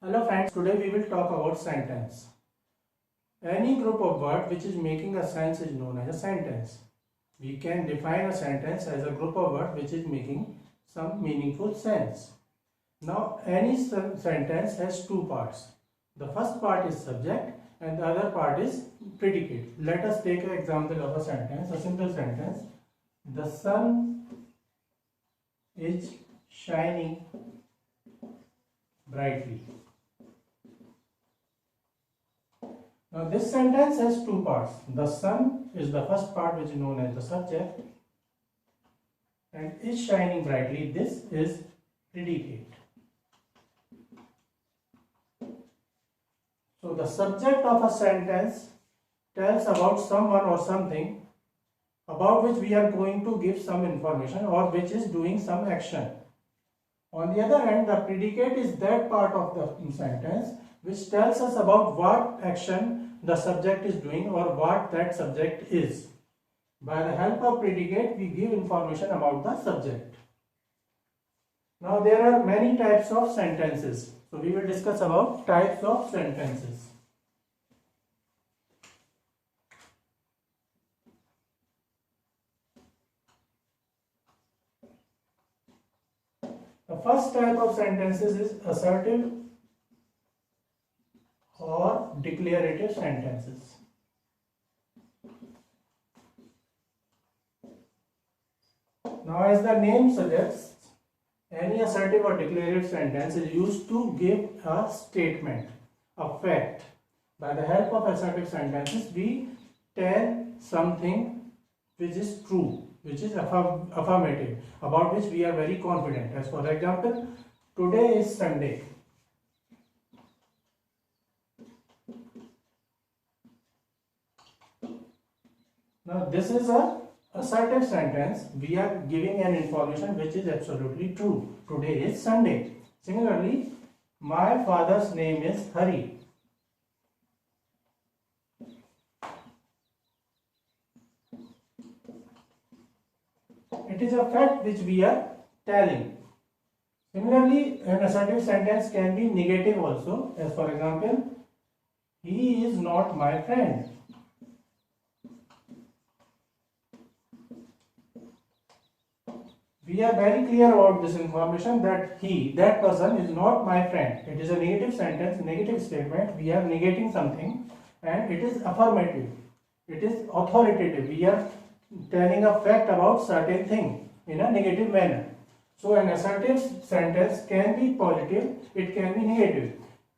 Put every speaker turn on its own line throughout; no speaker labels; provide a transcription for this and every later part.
Hello friends, today we will talk about sentence. Any group of words which is making a sense is known as a sentence. We can define a sentence as a group of words which is making some meaningful sense. Now any sentence has two parts. The first part is subject and the other part is predicate. Let us take an example of a sentence, a simple sentence. The sun is shining brightly. Now this sentence has two parts. The sun is the first part which is known as the subject and is shining brightly. This is predicate. So the subject of a sentence tells about someone or something about which we are going to give some information or which is doing some action. On the other hand, the predicate is that part of the sentence which tells us about what action the subject is doing or what that subject is. By the help of predicate, we give information about the subject. Now there are many types of sentences. So we will discuss about types of sentences. The first type of sentences is assertive or declarative sentences. Now as the name suggests, any assertive or declarative sentence is used to give a statement, a fact. By the help of assertive sentences, we tell something which is true, which is affirmative, about which we are very confident. As for example, today is Sunday. Now this is a assertive sentence. We are giving an information which is absolutely true. Today is Sunday. Similarly, my father's name is Hari. It is a fact which we are telling. Similarly, an assertive sentence can be negative also. As for example, he is not my friend. We are very clear about this information that that person is not my friend. It is a negative sentence, negative statement. We are negating something and it is affirmative. It is authoritative. We are telling a fact about certain thing in a negative manner. So an assertive sentence can be positive, it can be negative.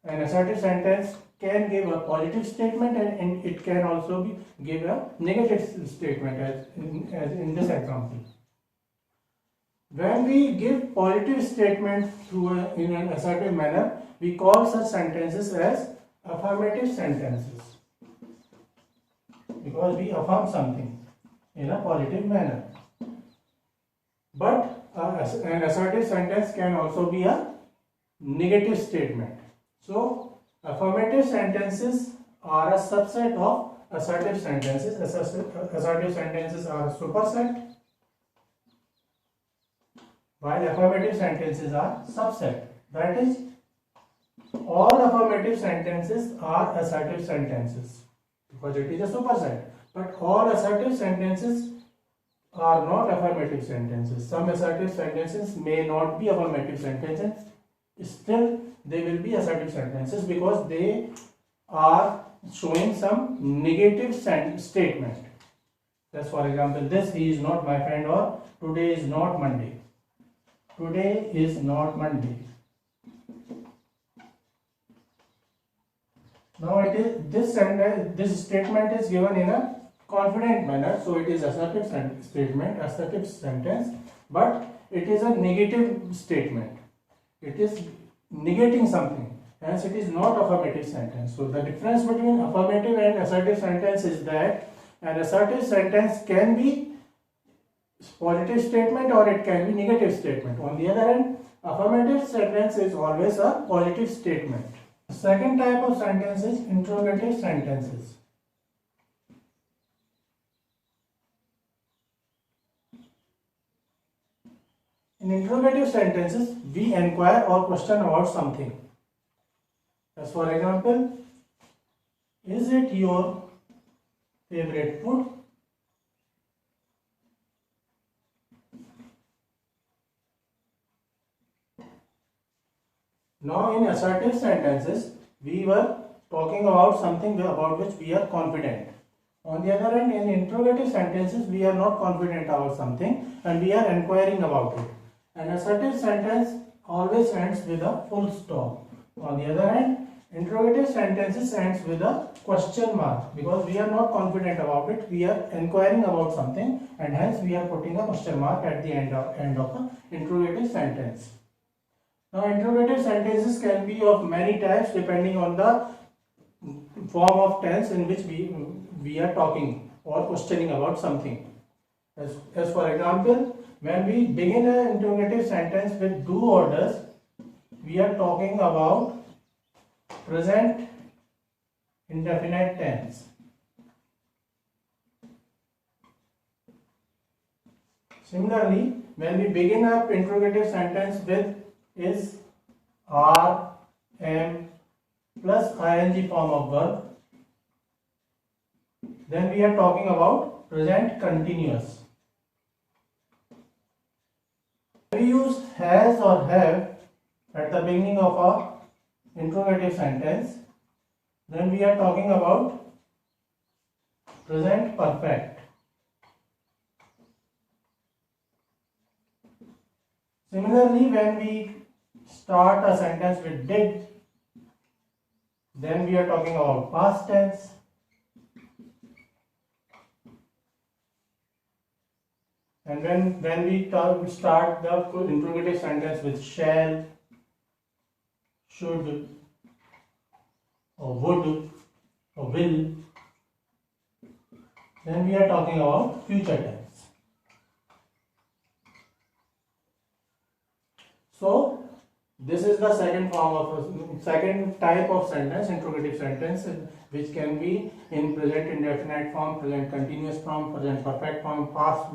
An assertive sentence can give a positive statement and it can also give a negative statement as in this example. When we give positive statement in an assertive manner, we call such sentences as affirmative sentences because we affirm something in a positive manner. But an assertive sentence can also be a negative statement. So affirmative sentences are a subset of assertive sentences. Assertive sentences are a superset, while affirmative sentences are subset. That is, all affirmative sentences are assertive sentences because it is a superset. But all assertive sentences are not affirmative sentences. Some assertive sentences may not be affirmative sentences. Still, they will be assertive sentences because they are showing some negative statement. As for example, this he is not my friend or today is not Monday. Today is not Monday. Now it is this statement is given in a confident manner, so it is assertive statement, assertive sentence, but it is a negative statement. It is negating something, hence it is not affirmative sentence. So the difference between affirmative and assertive sentence is that an assertive sentence can be positive statement or it can be negative statement. On the other hand, affirmative sentence is always a positive statement. The second type of sentence is interrogative sentences. In interrogative sentences, we inquire or question about something. As for example, is it your favorite food? Now in assertive sentences, we were talking about something about which we are confident. On the other hand, in interrogative sentences, we are not confident about something and we are inquiring about it. An assertive sentence always ends with a full stop. On the other hand, interrogative sentences ends with a question mark because we are not confident about it. We are inquiring about something and hence we are putting a question mark at the end of an interrogative sentence. Now, interrogative sentences can be of many types depending on the form of tense in which we are talking or questioning about something. As for example, when we begin an interrogative sentence with do orders, we are talking about present indefinite tense. Similarly, when we begin an interrogative sentence with is, are, am plus ing form of verb, then we are talking about present continuous. When we use has or have at the beginning of a interrogative sentence, then we are talking about present perfect. Similarly, when we start a sentence with did, then we are talking about past tense. And when we start the interrogative sentence with shall, should, or would, or will, then we are talking about future tense. So this is the second type of sentence, interrogative sentence, which can be in present indefinite form, present continuous form, present perfect form, past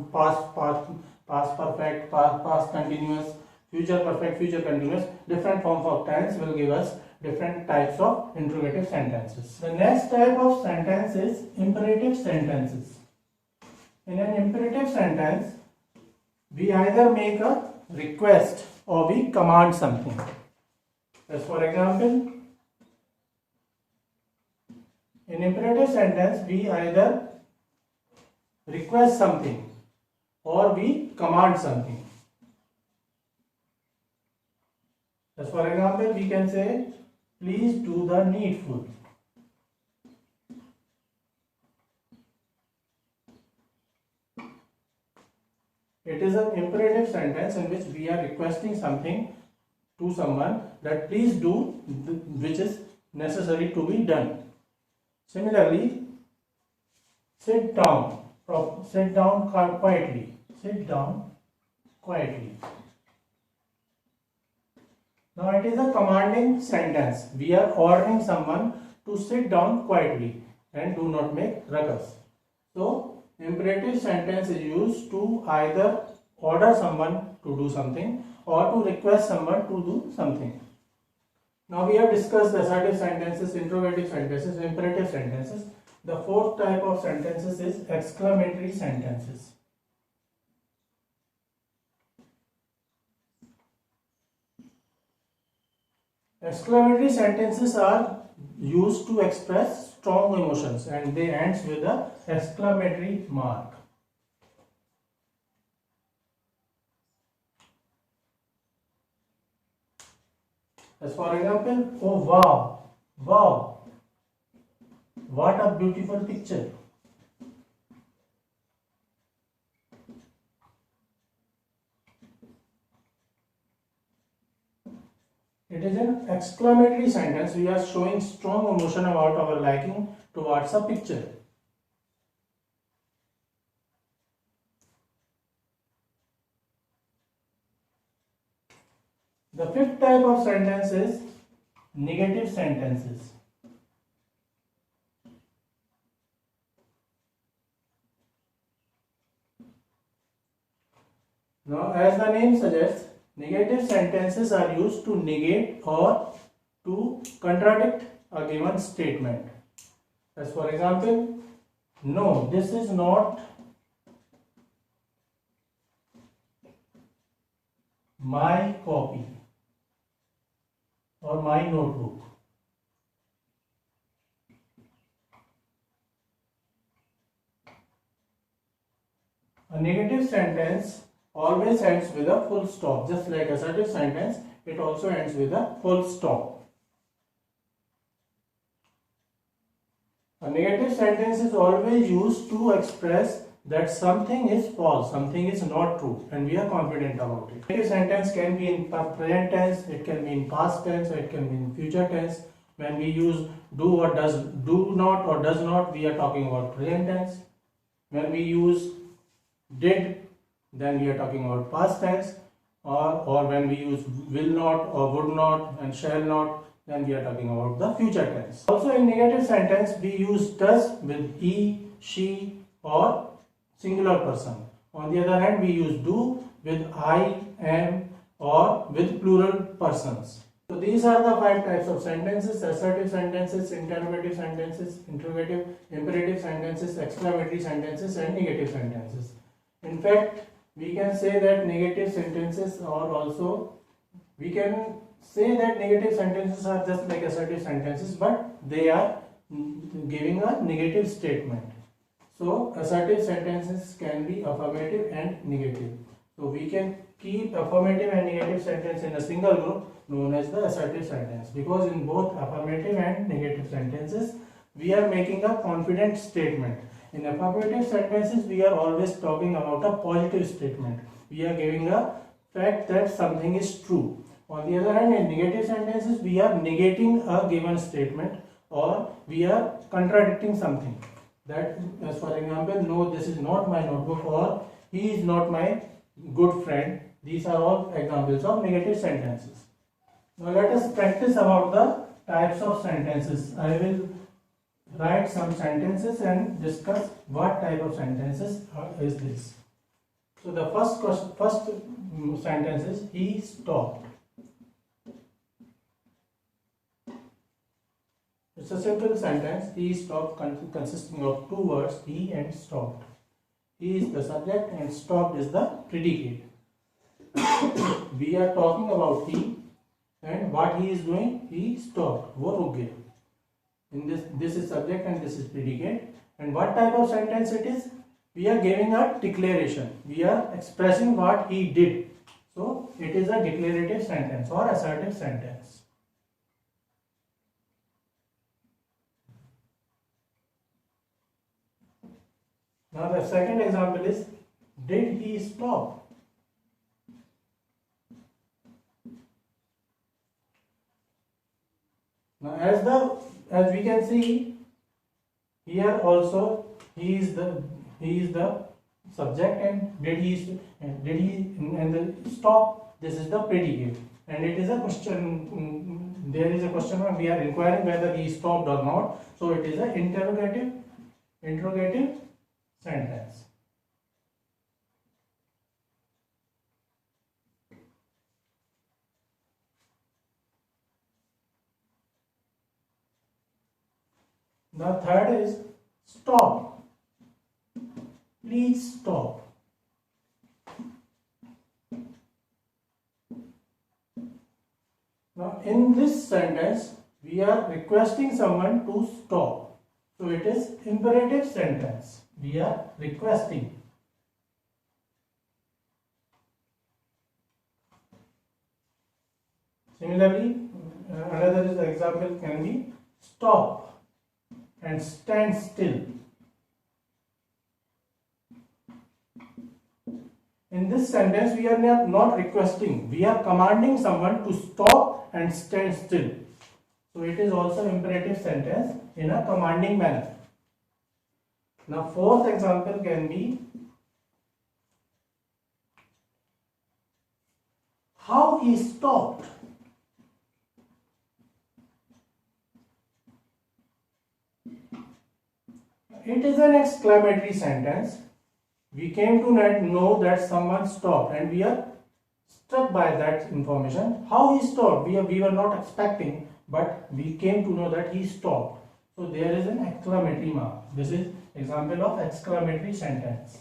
perfect, past continuous, future perfect, future continuous. Different forms of tense will give us different types of interrogative sentences. The next type of sentence is imperative sentences. In an imperative sentence, we either make a request or we command something. As for example, in imperative sentence, we either request something or we command something. As for example, we can say, please do the needful. It is an imperative sentence in which we are requesting something to someone that please do which is necessary to be done. Similarly, sit down quietly. Sit down quietly. Now it is a commanding sentence. We are ordering someone to sit down quietly and do not make ruckus. So imperative sentence is used to either order someone to do something or to request someone to do something. Now we have discussed assertive sentences, interrogative sentences, imperative sentences. The fourth type of sentences is exclamatory sentences. Exclamatory sentences are used to express strong emotions and they ends with a exclamatory mark. As for example, oh wow, wow, what a beautiful picture. It is an exclamatory sentence. We are showing strong emotion about our liking towards a picture. The fifth type of sentence is negative sentences. Now, as the name suggests, negative sentences are used to negate or to contradict a given statement. As for example, no, this is not my copy or my notebook. A negative sentence always ends with a full stop. Just like assertive sentence, it also ends with a full stop. A negative sentence is always used to express that something is false, something is not true, and we are confident about it. Negative sentence can be in present tense, it can be in past tense, or it can be in future tense. When we use do or does, do not or does not, we are talking about present tense. When we use did, then we are talking about past tense, or when we use will not or would not and shall not, then we are talking about the future tense. Also in negative sentence we use does with he, she or singular person. On the other hand, we use do with I, am or with plural persons. So these are the 5 types of sentences: assertive sentences, interrogative sentences, interrogative, imperative sentences, exclamatory sentences and negative sentences. In fact, we can say that negative sentences are also, we can say that negative sentences are just like assertive sentences, but they are giving a negative statement. So assertive sentences can be affirmative and negative. So we can keep affirmative and negative sentence in a single group known as the assertive sentence, because in both affirmative and negative sentences we are making a confident statement. In affirmative sentences we are always talking about a positive statement. We are giving a fact that something is true. On the other hand, in negative sentences we are negating a given statement or we are contradicting something. That, as for example, no, this is not my notebook, or he is not my good friend. These are all examples of negative sentences. Now let us practice about the types of sentences. I will write some sentences and discuss what type of sentences is this. So the first sentence is he stopped. It's a simple sentence. He stopped consisting of 2 words, he and stopped. He is the subject and stopped is the predicate. We are talking about he, and what he is doing, he stopped. वो रुक गया. In this is subject and this is predicate. And what type of sentence it is? We are giving a declaration. We are expressing what he did. So it is a declarative sentence or assertive sentence. Now the second example is, did he stop? Now as we can see here also, he is the subject, and did he and the stop, this is the predicate, and it is a question. There is a question mark. We are inquiring whether he stopped or not. So it is an interrogative sentence. The third is stop. Please stop. Now in this sentence we are requesting someone to stop. So it is imperative sentence. We are requesting. Similarly, another example can be stop and stand still. In this sentence we are not requesting, we are commanding someone to stop and stand still. So it is also imperative sentence in a commanding manner. Now fourth example can be, how he stopped. It is an exclamatory sentence. We came to know that someone stopped and we are struck by that information. How he stopped, we were not expecting, but we came to know that he stopped. So there is an exclamatory mark. This is example of exclamatory sentence.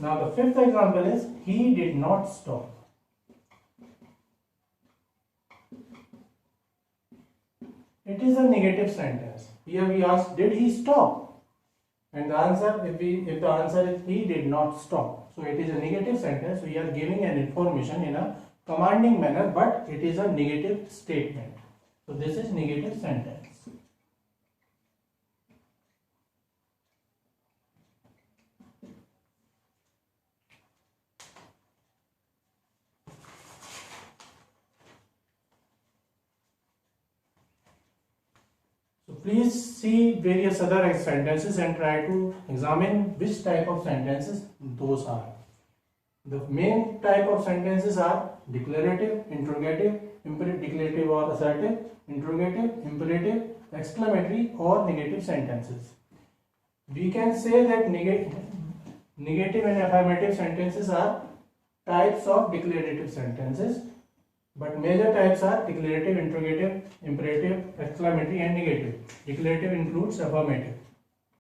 Now the fifth example is he did not stop. It is a negative sentence. Here we ask, did he stop? And the answer, if the answer is he did not stop, so it is a negative sentence. We are giving an information in a commanding manner, but it is a negative statement. So this is negative sentence. So please see various other sentences and try to examine which type of sentences those are. The main type of sentences are declarative, interrogative, declarative or assertive, interrogative, imperative, exclamatory or negative sentences. We can say that negative and affirmative sentences are types of declarative sentences, but major types are declarative, interrogative, imperative, exclamatory and negative. Declarative includes affirmative.